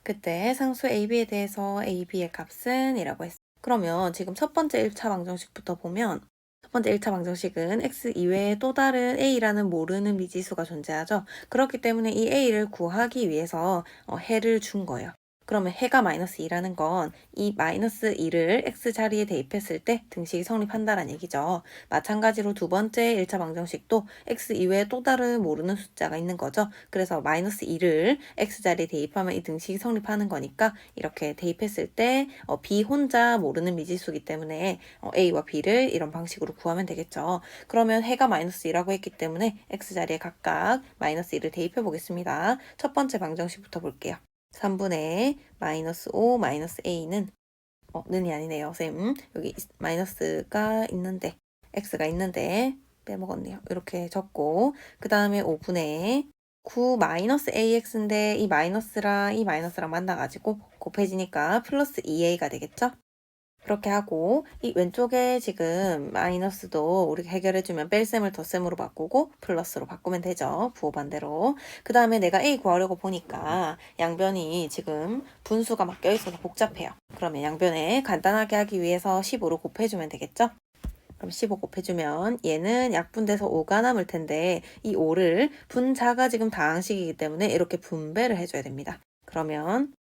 그때 상수 ab에 대해서 ab의 값은 이라고 했어요. 그러면 지금 첫 번째 1차 방정식부터 보면 첫 번째 1차 방정식은 x 이외에 또 다른 a라는 모르는 미지수가 존재하죠. 그렇기 때문에 이 a를 구하기 위해서 해를 준 거예요. 그러면 해가 마이너스 2라는 건 이 마이너스 2를 x 자리에 대입했을 때 등식이 성립한다는 얘기죠. 마찬가지로 두 번째 1차 방정식도 x 이외에 또 다른 모르는 숫자가 있는 거죠. 그래서 마이너스 2를 x 자리에 대입하면 이 등식이 성립하는 거니까 이렇게 대입했을 때 b 혼자 모르는 미지수이기 때문에 a와 b를 이런 방식으로 구하면 되겠죠. 그러면 해가 마이너스 2라고 했기 때문에 x 자리에 각각 마이너스 2를 대입해 보겠습니다. 첫 번째 방정식부터 볼게요. 3분의 마이너스 5 마이너스 a는 는이 아니네요, 쌤. 여기 마이너스가 있는데 x가 있는데 빼먹었네요. 이렇게 적고 그 다음에 5분의 9 마이너스 ax인데 이 마이너스랑 만나가지고 곱해지니까 플러스 2a가 되겠죠? 그렇게 하고 이 왼쪽에 지금 마이너스도 우리가 해결해주면 뺄셈을 덧셈으로 바꾸고 플러스로 바꾸면 되죠. 부호 반대로. 그 다음에 내가 A 구하려고 보니까 양변이 지금 분수가 막 껴있어서 복잡해요. 그러면 양변에 간단하게 하기 위해서 15로 곱해주면 되겠죠? 그럼 15 곱해주면 얘는 약분돼서 5가 남을 텐데 이 5를 분자가 지금 다항식이기 때문에 이렇게 분배를 해줘야 됩니다. 그러면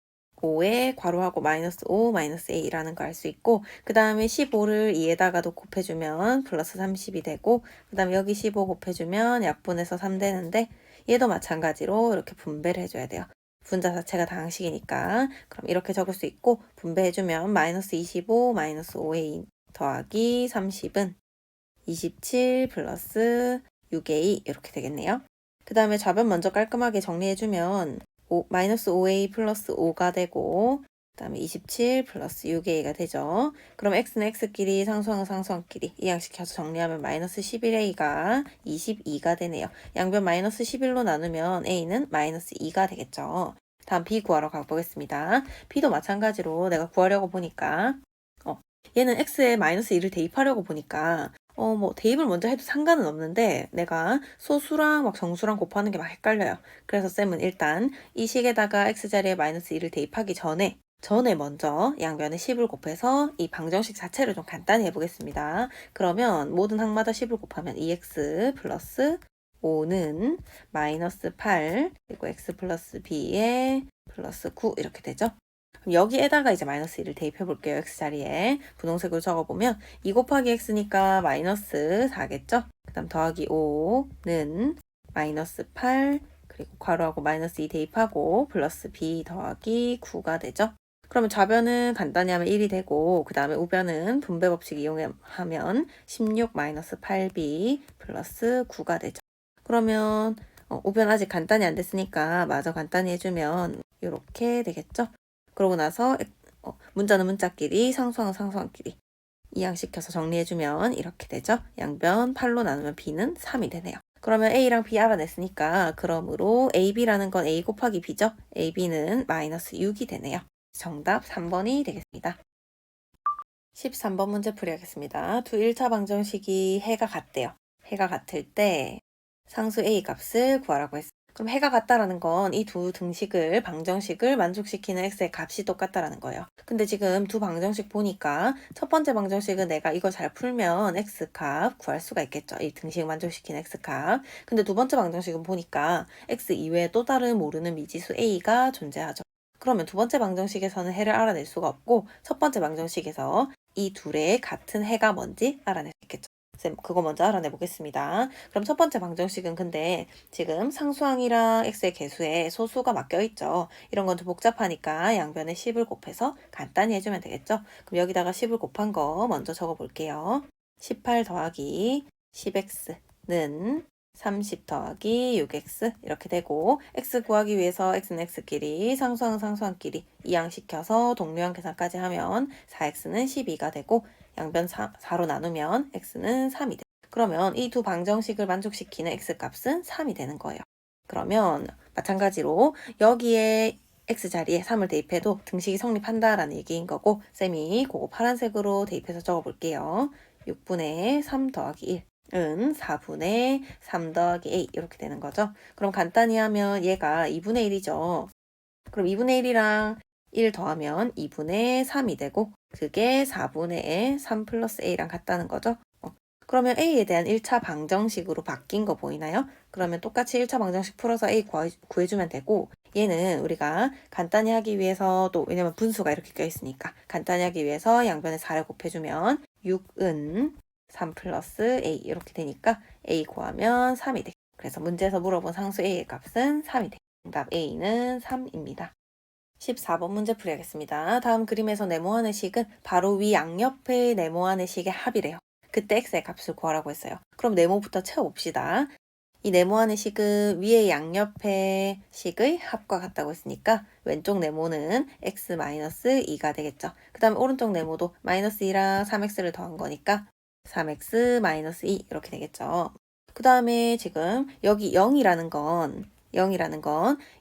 5에 괄호하고 마이너스 5 마이너스 a라는 거 알 수 있고 그 다음에 15를 2에다가도 곱해주면 플러스 30이 되고 그 다음에 여기 15 곱해주면 약분해서 3 되는데 얘도 마찬가지로 이렇게 분배를 해줘야 돼요. 분자 자체가 다항식이니까 그럼 이렇게 적을 수 있고 분배해주면 마이너스 25 마이너스 5a 더하기 30은 27 플러스 6a 이렇게 되겠네요. 그 다음에 좌변 먼저 깔끔하게 정리해주면 마이너스 5a 플러스 5가 되고 그 다음에 27 플러스 6a가 되죠. 그럼 x는 x끼리 상수항은 상수항끼리 이항시켜서 정리하면 마이너스 11a가 22가 되네요. 양변 마이너스 11로 나누면 a는 마이너스 2가 되겠죠. 다음 b 구하러 가보겠습니다. b도 마찬가지로 내가 구하려고 보니까 얘는 x에 마이너스 2를 대입하려고 보니까 뭐 대입을 먼저 해도 상관은 없는데 내가 소수랑 막 정수랑 곱하는 게 막 헷갈려요. 그래서 쌤은 일단 이 식에다가 x자리에 마이너스 2를 대입하기 전에 먼저 양변에 10을 곱해서 이 방정식 자체를 좀 간단히 해보겠습니다. 그러면 모든 항마다 10을 곱하면 2x 플러스 5는 마이너스 8 그리고 x 플러스 b에 플러스 9 이렇게 되죠. 여기에다가 이제 마이너스 1을 대입해 볼게요. x자리에 분홍색으로 적어보면 2 곱하기 x니까 마이너스 4겠죠? 그 다음 더하기 5는 마이너스 8 그리고 괄호하고 마이너스 2 대입하고 플러스 b 더하기 9가 되죠? 그러면 좌변은 간단히 하면 1이 되고 그 다음에 우변은 분배 법칙 이용하면 16 마이너스 8b 플러스 9가 되죠. 그러면 우변 아직 간단히 안 됐으니까 마저 간단히 해주면 이렇게 되겠죠? 그러고 나서 문자는 문자끼리 상수항은 상수항끼리 이항시켜서 정리해주면 이렇게 되죠. 양변 8로 나누면 b는 3이 되네요. 그러면 a랑 b 알아냈으니까 그러므로 ab라는 건 a 곱하기 b죠. ab는 마이너스 6이 되네요. 정답 3번이 되겠습니다. 13번 문제 풀이하겠습니다. 두 1차 방정식이 해가 같대요. 해가 같을 때 상수 a 값을 구하라고 했어요. 그럼 해가 같다라는 건 이 두 등식을 방정식을 만족시키는 x의 값이 똑같다라는 거예요. 근데 지금 두 방정식 보니까 첫 번째 방정식은 내가 이거 잘 풀면 x값 구할 수가 있겠죠. 이 등식 만족시키는 x값. 근데 두 번째 방정식은 보니까 x 이외에 또 다른 모르는 미지수 a가 존재하죠. 그러면 두 번째 방정식에서는 해를 알아낼 수가 없고 첫 번째 방정식에서 이 둘의 같은 해가 뭔지 알아낼 수 있겠죠. 쌤, 그거 먼저 알아내 보겠습니다. 그럼 첫 번째 방정식은 근데 지금 상수항이랑 x의 개수에 소수가 맡겨 있죠. 이런 건 좀 복잡하니까 양변에 10을 곱해서 간단히 해주면 되겠죠. 그럼 여기다가 10을 곱한 거 먼저 적어 볼게요. 18 더하기 10x는 30 더하기 6x 이렇게 되고 x 구하기 위해서 x는 x끼리 상수항 상수항끼리 이항시켜서 동류항 계산까지 하면 4x는 12가 되고 양변 4로 나누면 x는 3이 돼. 그러면 이 두 방정식을 만족시키는 x값은 3이 되는 거예요. 그러면 마찬가지로 여기에 x 자리에 3을 대입해도 등식이 성립한다라는 얘기인 거고 쌤이 그거 파란색으로 대입해서 적어볼게요. 6분의 3 더하기 1은 4분의 3 더하기 a 이렇게 되는 거죠. 그럼 간단히 하면 얘가 2분의 1이죠. 그럼 2분의 1이랑 1 더하면 2분의 3이 되고 그게 4분의 3 플러스 a랑 같다는 거죠. 그러면 a에 대한 1차 방정식으로 바뀐 거 보이나요? 그러면 똑같이 1차 방정식 풀어서 a 구해주면 되고 얘는 우리가 간단히 하기 위해서 또 왜냐면 분수가 이렇게 껴있으니까 간단히 하기 위해서 양변에 4를 곱해주면 6은 3 플러스 a 이렇게 되니까 a 구하면 3이 돼. 그래서 문제에서 물어본 상수 a의 값은 3이 돼. 정답 a는 3입니다. 14번 문제 풀이하겠습니다. 다음 그림에서 네모하는 식은 바로 위 양옆의 네모하는 식의 합이래요. 그때 x의 값을 구하라고 했어요. 그럼 네모부터 채워봅시다. 이 네모하는 식은 위의 양옆의 식의 합과 같다고 했으니까 왼쪽 네모는 x-2가 되겠죠. 그 다음에 오른쪽 네모도 마이너스 2랑 3x를 더한 거니까 3x-2 이렇게 되겠죠. 그 다음에 지금 여기 0이라는 건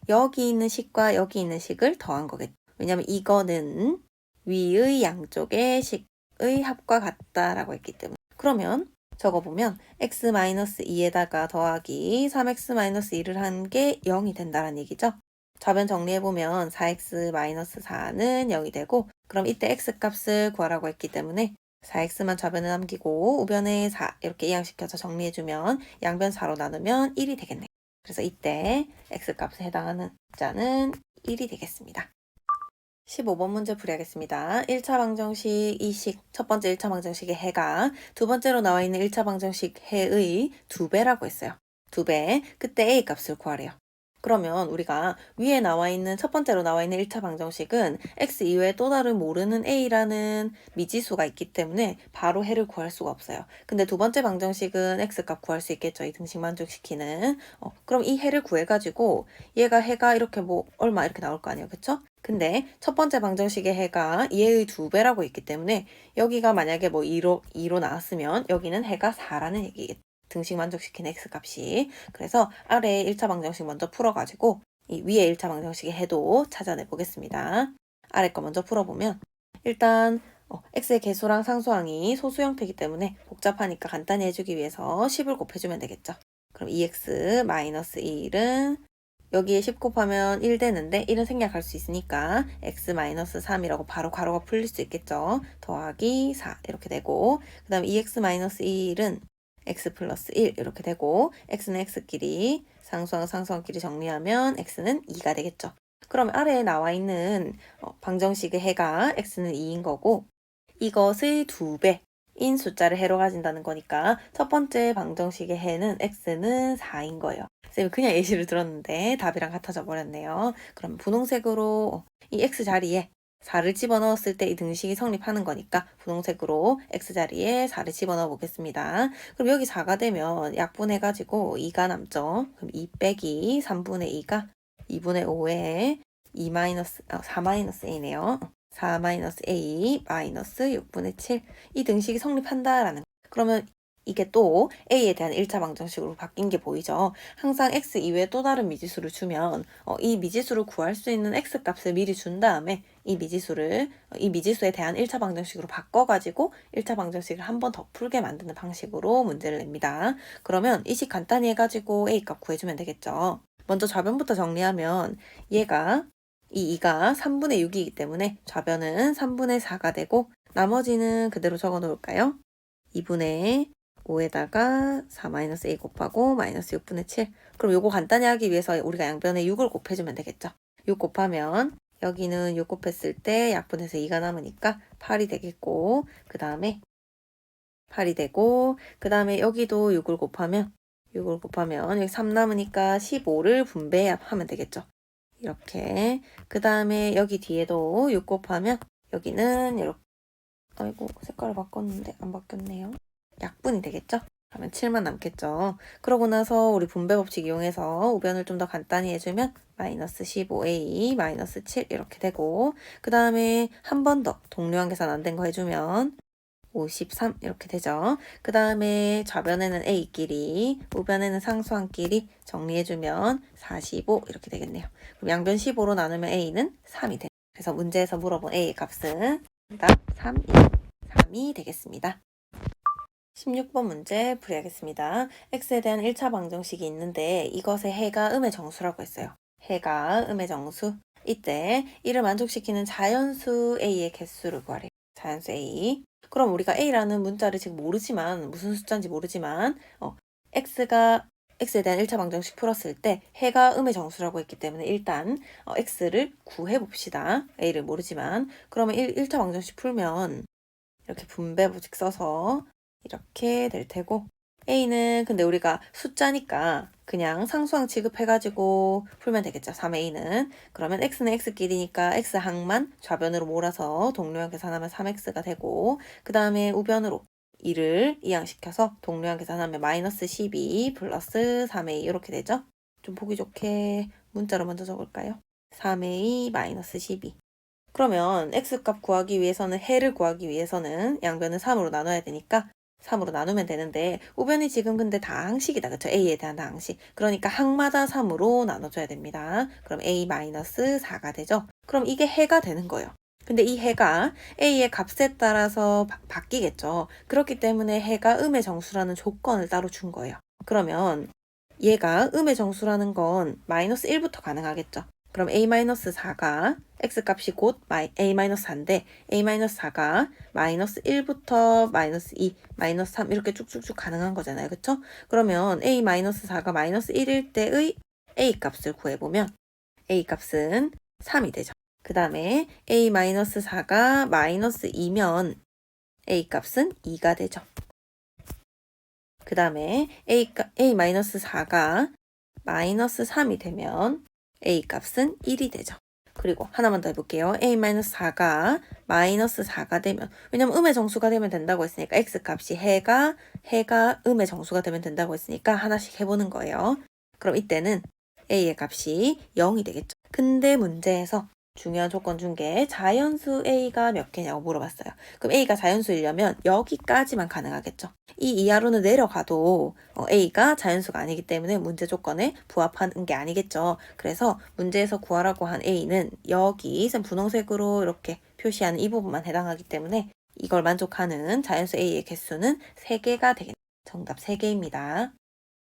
여기 있는 식과 여기 있는 식을 더한 거겠죠. 왜냐면 이거는 위의 양쪽의 식의 합과 같다라고 했기 때문에. 그러면 적어보면 x-2에다가 더하기 3x-2를 한 게 0이 된다는 얘기죠. 좌변 정리해보면 4x-4는 0이 되고 그럼 이때 x값을 구하라고 했기 때문에 4x만 좌변에 남기고 우변에 4 이렇게 이항시켜서 정리해주면 양변 4로 나누면 1이 되겠네요. 그래서 이때 x값에 해당하는 숫자는 1이 되겠습니다. 15번 문제 풀이하겠습니다. 1차 방정식 이 식, 첫 번째 1차 방정식의 해가 두 번째로 나와 있는 1차 방정식 해의 2배라고 했어요. 2배, 그때 a 값을 구하래요. 그러면 우리가 위에 나와 있는 첫 번째로 나와 있는 1차 방정식은 x 이외에 또 다른 모르는 a라는 미지수가 있기 때문에 바로 해를 구할 수가 없어요. 근데 두 번째 방정식은 x값 구할 수 있겠죠. 이 등식 만족시키는. 그럼 이 해를 구해가지고 얘가 해가 이렇게 뭐 얼마 이렇게 나올 거 아니에요. 그쵸? 근데 첫 번째 방정식의 해가 얘의 2배라고 있기 때문에 여기가 만약에 뭐 2로 나왔으면 여기는 해가 4라는 얘기겠죠. 등식 만족시키는 x값이. 그래서 아래 1차 방정식 먼저 풀어가지고 이 위에 1차 방정식의 해도 찾아내 보겠습니다. 아래 거 먼저 풀어보면 일단 x의 개수랑 상수항이 소수 형태이기 때문에 복잡하니까 간단히 해주기 위해서 10을 곱해주면 되겠죠. 그럼 2x-1은 여기에 10 곱하면 1 되는데 1은 생략할 수 있으니까 x-3이라고 바로 괄호가 풀릴 수 있겠죠. 더하기 4 이렇게 되고 그 다음에 2x-1은 x 플러스 1 이렇게 되고 x는 x끼리 상수항 상수항끼리 정리하면 x는 2가 되겠죠. 그럼 아래에 나와 있는 방정식의 해가 x는 2인 거고 이것의 2배인 숫자를 해로 가진다는 거니까 첫 번째 방정식의 해는 x는 4인 거예요. 쌤이 그냥 예시를 들었는데 답이랑 같아져 버렸네요. 그럼 분홍색으로 이 x 자리에 4를 집어넣었을 때 이 등식이 성립하는 거니까 분홍색으로 x자리에 4를 집어넣어 보겠습니다. 그럼 여기 4가 되면 약분해가지고 2가 남죠. 그럼 2 빼기 3분의 2가 2분의 5에 4-a네요. 4-a 마이너스 6분의 7. 이 등식이 성립한다라는 거. 그러면 이게 또 a에 대한 1차 방정식으로 바뀐 게 보이죠. 항상 x 이외에 또 다른 미지수를 주면 이 미지수를 구할 수 있는 x 값을 미리 준 다음에 이 미지수에 대한 1차 방정식으로 바꿔가지고 1차 방정식을 한 번 더 풀게 만드는 방식으로 문제를 냅니다. 그러면 이 식 간단히 해가지고 a 값 구해주면 되겠죠. 먼저 좌변부터 정리하면 얘가 이 2가 3분의 6이기 때문에 좌변은 3분의 4가 되고 나머지는 그대로 적어 놓을까요? 2분의 5에다가 4-a 곱하고 마이너스 6분의 7. 그럼 요거 간단히 하기 위해서 우리가 양변에 6을 곱해주면 되겠죠. 6 곱하면 여기는 6 곱했을 때 약분해서 2가 남으니까 8이 되겠고 그 다음에 8이 되고 그 다음에 여기도 6을 곱하면 여기 3 남으니까 15를 분배하면 되겠죠. 이렇게 그 다음에 여기 뒤에도 6 곱하면 여기는 이렇게 아이고 색깔을 바꿨는데 안 바뀌었네요. 약분이 되겠죠? 그러면 7만 남겠죠. 그러고 나서 우리 분배 법칙 이용해서 우변을 좀 더 간단히 해주면 마이너스 15a 마이너스 7 이렇게 되고, 그 다음에 한 번 더 동료한 계산 안 된 거 해주면 53 이렇게 되죠. 그 다음에 좌변에는 a끼리 우변에는 상수항끼리 정리해주면 45 이렇게 되겠네요. 그럼 양변 15로 나누면 a는 3이 돼요. 그래서 문제에서 물어본 a의 값은 정답 3이 되겠습니다. 16번 문제 풀이하겠습니다. x에 대한 1차 방정식이 있는데 이것의 해가 음의 정수라고 했어요. 해가 음의 정수. 이때 이를 만족시키는 자연수 a의 개수를 구하래요. 자연수 a. 그럼 우리가 a라는 문자를 지금 모르지만, 무슨 숫자인지 모르지만 x에 대한 1차 방정식 풀었을 때 해가 음의 정수라고 했기 때문에 일단 x를 구해봅시다. a를 모르지만. 그러면 1차 방정식 풀면 이렇게 분배 법칙 써서 이렇게 될 테고, a는 근데 우리가 숫자니까 그냥 상수항 취급해가지고 풀면 되겠죠. 3a는. 그러면 x는 x끼리니까 x항만 좌변으로 몰아서 동료항 계산하면 3x가 되고, 그 다음에 우변으로 2를 이항시켜서 동료항 계산하면 마이너스 12 플러스 3a 이렇게 되죠. 좀 보기 좋게 문자로 먼저 적을까요? 3a 마이너스 12. 그러면 x값 구하기 위해서는 해를 구하기 위해서는 양변을 3으로 나눠야 되니까 3으로 나누면 되는데, 우변이 지금 근데 다 항식이다. 그쵸? a에 대한 다 항식. 그러니까 항마다 3으로 나눠줘야 됩니다. 그럼 a-4가 되죠? 그럼 이게 해가 되는 거예요. 근데 이 해가 a의 값에 따라서 바뀌겠죠. 그렇기 때문에 해가 음의 정수라는 조건을 따로 준 거예요. 그러면 얘가 음의 정수라는 건 마이너스 1부터 가능하겠죠. 그럼 a-4가 x값이 곧 a-4인데 a-4가 마이너스 1부터 마이너스 2, 마이너스 3 이렇게 쭉쭉쭉 가능한 거잖아요. 그쵸? 그러면 a-4가 마이너스 1일 때의 a값을 구해보면 a값은 3이 되죠. 그 다음에 a-4가 마이너스 2면 a값은 2가 되죠. 그 다음에 a-4가 마이너스 3이 되면 a값은 1이 되죠. 그리고 하나만 더 해볼게요. a-4가 마이너스 4가 되면, 왜냐면 음의 정수가 되면 된다고 했으니까 x값이 해가 음의 정수가 되면 된다고 했으니까 하나씩 해보는 거예요. 그럼 이때는 a의 값이 0이 되겠죠. 근데 문제에서 중요한 조건 중에 자연수 a가 몇 개냐고 물어봤어요. 그럼 a가 자연수이려면 여기까지만 가능하겠죠. 이 이하로는 내려가도 a가 자연수가 아니기 때문에 문제 조건에 부합하는 게 아니겠죠. 그래서 문제에서 구하라고 한 a는 여기 선 분홍색으로 이렇게 표시하는 이 부분만 해당하기 때문에 이걸 만족하는 자연수 a의 개수는 3개가 되겠네요. 정답 3개입니다.